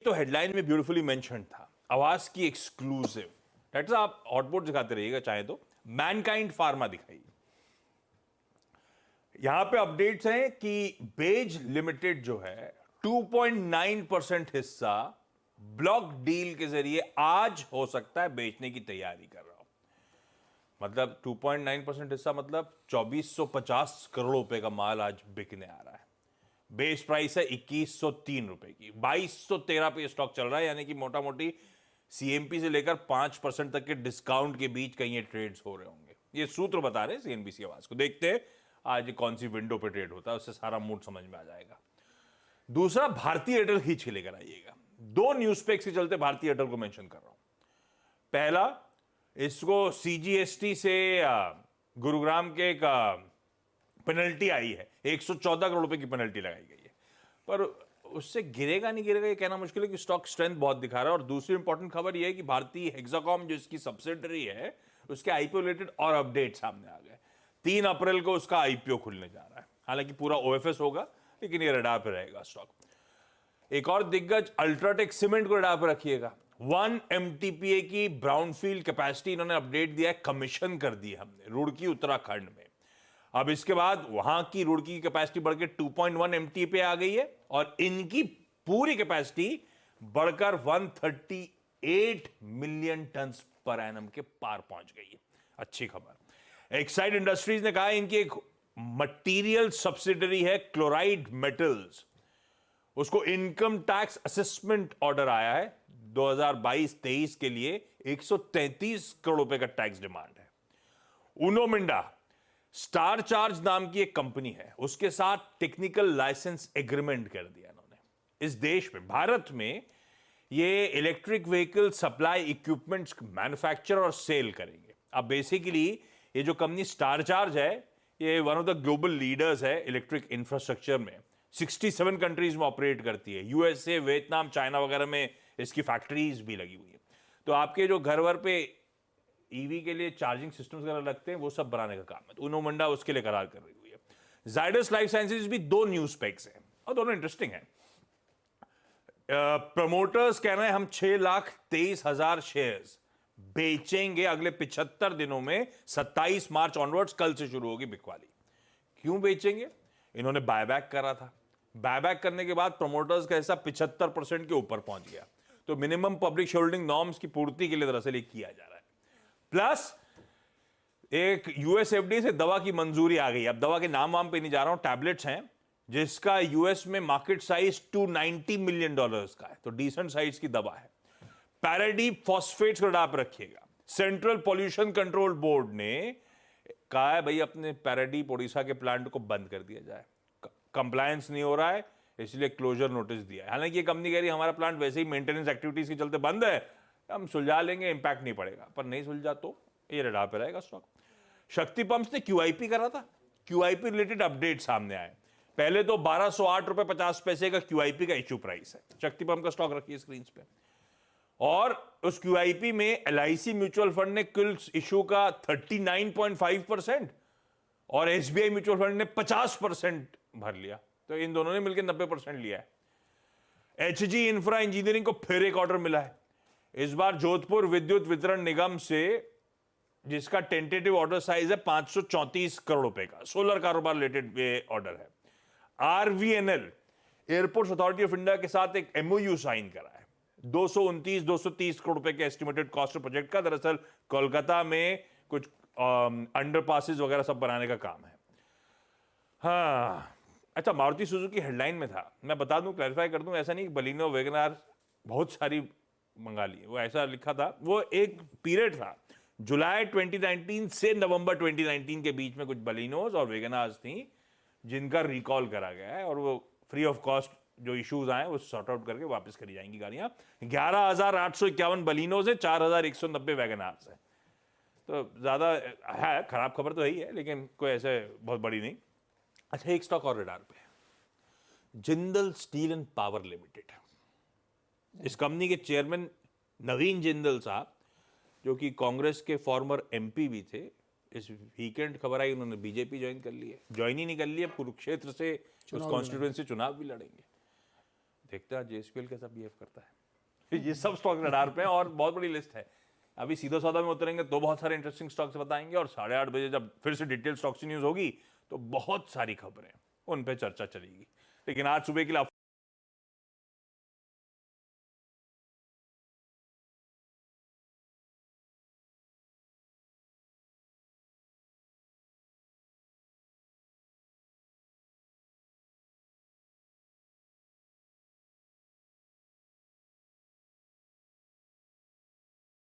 तो हेडलाइन में beautifully mention था, आवाज की एक्सक्लूसिव। डॉक्टर साहब आप हॉटबोर्ड दिखाते रहिएगा चाहे तो। मैनकाइंड फार्मा दिखाई, यहां पे अपडेट्स हैं कि बेज लिमिटेड जो है 2.9% हिस्सा ब्लॉक डील के जरिए आज हो सकता है बेचने की तैयारी कर रहा हूं। मतलब 2.9% हिस्सा मतलब 2450 करोड़ रुपए का माल आज बिकने आ रहा है। बेस प्राइस है 2103 रुपए की, 2213 पे स्टॉक चल रहा है, यानी कि मोटा मोटी सीएमपी से लेकर 5% तक के डिस्काउंट के बीच कहीं ये ट्रेड्स हो रहे होंगे। ये सूत्र बता रहे हैं सीएनबीसी आवाज को। देखते हैं आज कौन सी विंडो पे ट्रेड होता है, उससे सारा मूड समझ में आ जाएगा। दूसरा, भारतीय एयरटेल खींच के लेकर आइएगा। दो न्यूज पेक्स के चलते भारतीय एयरटेल को मेंशन कर रहा हूं। पहला, इसको सीजीएसटी से गुरुग्राम के एक पेनल्टी आई है, 114 करोड़ रुपए की पेनल्टी लगाई गई है, पर उससे गिरेगा नहीं गिरेगा ये कहना मुश्किल है कि स्टॉक स्ट्रेंथ बहुत दिखा रहा है। और दूसरी इंपॉर्टेंट खबर यह है कि भारतीय हेक्साकॉम जो इसकी सब्सिडरी है उसके आईपीओ रिलेटेड और अपडेट सामने आ गए। 3 अप्रैल को उसका आईपीओ खुलने जा रहा है, हालांकि पूरा ओएफएस होगा लेकिन ये रडार पे रहेगा स्टॉक। एक और दिग्गज अल्ट्राटेक सीमेंट को रडार पे रखिएगा। 1 MTPA की ब्राउनफील्ड कैपेसिटी इन्होंने अपडेट दिया है, कमीशन कर दी है हमने रुड़की उत्तराखंड में। अब इसके बाद वहां की रुड़की की कैपेसिटी बढ़ के 2.1 MTPA आ गई है और इनकी पूरी कैपेसिटी बढ़कर 138 मिलियन टन पर एनम के पार पहुंच गई है। अच्छी खबर। एक्साइड इंडस्ट्रीज ने कहा इनकी एक मटेरियल सब्सिडरी है क्लोराइड मेटल्स, उसको इनकम टैक्स असेसमेंट ऑर्डर आया है 2022-23 के लिए, 133 करोड़ रुपए का टैक्स डिमांड है। उनो मिंडा स्टार चार्ज नाम की एक कंपनी है, उसके साथ टेक्निकल लाइसेंस एग्रीमेंट कर दिया इन्होंने। इस देश में, भारत में, ये electric vehicle supply equipments manufacture और सेल करेंगे। अब बेसिकली ये जो कंपनी स्टार चार्ज है ये one of the global leaders है इलेक्ट्रिक इंफ्रास्ट्रक्चर में, 67 कंट्रीज में ऑपरेट करती है। यूएसए, वियतनाम, चाइना वगैरह में इसकी फैक्ट्रीज भी लगी हुई है। तो आपके जो घर वर पे ईवी के लिए चार्जिंग सिस्टम्स वगैरह लगते हैं वो सब बनाने का काम है, तो उनो मंडा उसके लिए करार कर रही हुई है। जाइडस लाइफ साइंसेज भी 2 न्यूज पेक्स हैं और दोनों इंटरेस्टिंग हैं। प्रमोटर्स कह रहे हैं हम 6,23,000 शेयर्स बेचेंगे अगले 75 दिनों में, 27 मार्च ऑनवर्ड्स, कल से शुरू होगी बिकवाली। क्यों बेचेंगे? इन्होंने बायबैक करा था, बायबैक करने के बाद प्रमोटर्स का हिस्सा 75% के ऊपर पहुंच गया, तो मिनिमम पब्लिक होल्डिंग नॉर्म्स की पूर्ति के लिए दरअसल ये किया जा रहा है। प्लस एक यूएसएफडी से दवा की मंजूरी आ गई। अब दवा के नाम वाम पे नहीं जा रहा हूं, टैबलेट्स हैं जिसका यूएस में मार्केट साइज $290 मिलियन का है, तो डिसेंट साइज की दवा है। पैराडीप फॉस्फेट्स को आप रखिएगा। सेंट्रल पॉल्यूशन कंट्रोल बोर्ड ने कहा है भाई अपने पैराडीप ओडिशा के प्लांट को बंद कर दिया जाए, कंप्लायंस नहीं हो रहा है, इसलिए क्लोजर नोटिस दिया है। हालांकि ये कंपनी कह रही है हमारा प्लांट वैसे ही मेंटेनेंस एक्टिविटीज के चलते बंद है, हम सुलझा लेंगे, इंपैक्ट नहीं पड़ेगा, पर नहीं सुलझा तो ये रडार पे रहेगा स्टॉक। शक्ति पंप्स ने क्यूआईपी करा था, क्यूआईपी रिलेटेड अपडेट सामने आए। पहले तो 1208 रुपए 50 पैसे का क्यूआईपी का इश्यू प्राइस है, शक्ति पंप का स्टॉक रखिए स्क्रीन पे। और उस क्यूआईपी में एलआईसी म्यूचुअल फंड ने कुल इश्यू का 39.5% और एसबीआई म्यूचुअल फंड ने 50% भर लिया, तो इन दोनों ने मिलकर 90% लिया है। एचजी इंफ्रा इंजीनियरिंग को फिर एक ऑर्डर मिला है, इस बार जोधपुर विद्युत वितरण निगम से, जिसका टेंटेटिव ऑर्डर साइज है 534 करोड़ रुपए का, सोलर कारोबार रिलेटेड ऑर्डर है। RVNL airports authority of India के साथ एक एमओयू साइन करा है 229-230 करोड़ रुपए के एस्टिमेटेड कॉस्ट प्रोजेक्ट का। दरअसल कोलकाता में कुछ अंडरपासेस वगैरह सब बनाने का काम है। हाँ अच्छा, मारुति सुजुकी हेडलाइन में था, मैं बता दूं, क्लैरिफाई कर दूं, ऐसा नहीं कि बलिनो वैगनआर बहुत सारी मंगा ली, वो ऐसा लिखा था, वो एक पीरियड था जुलाई 2019 से नवंबर 2019 के बीच में कुछ बलिनोज और वैगनआर्स थी जिनका रिकॉल करा गया है और वो फ्री ऑफ कॉस्ट जो इश्यूज आए वो सॉर्ट आउट करके वापस करी जाएंगी गाड़ियां। 11,851 बलिनोज है, 4,190 वैगनआर्स है, तो ज्यादा है, खराब खबर तो यही है लेकिन कोई ऐसे बहुत बड़ी नहीं। अच्छा, एक स्टॉक और रडार पे, Jindal steel and power limited. इस कंपनी के चेयरमैन नवीन जिंदल साहब, जो कि कांग्रेस के फॉर्मर एमपी भी थे, इस वीकेंड खबर आई उन्होंने बीजेपी ज्वाइन कर ली है। ज्वाइन ही नहीं कर लिया, कुरुक्षेत्र से उस कॉन्स्टिट्यूएंसी चुनाव भी लड़ेंगे। देखते हैं जेएसपीएल कैसा बिहेव करता है। ये सब स्टॉक रडार पे हैं और बहुत बड़ी लिस्ट है। अभी सीधा सौदा में उतरेंगे तो बहुत सारे इंटरेस्टिंग स्टॉक्स बताएंगे, और 8:30 बजे जब फिर से डिटेल स्टॉक्स की न्यूज होगी तो बहुत सारी खबरें उन पे चर्चा चलेगी। लेकिन आज सुबह के लिए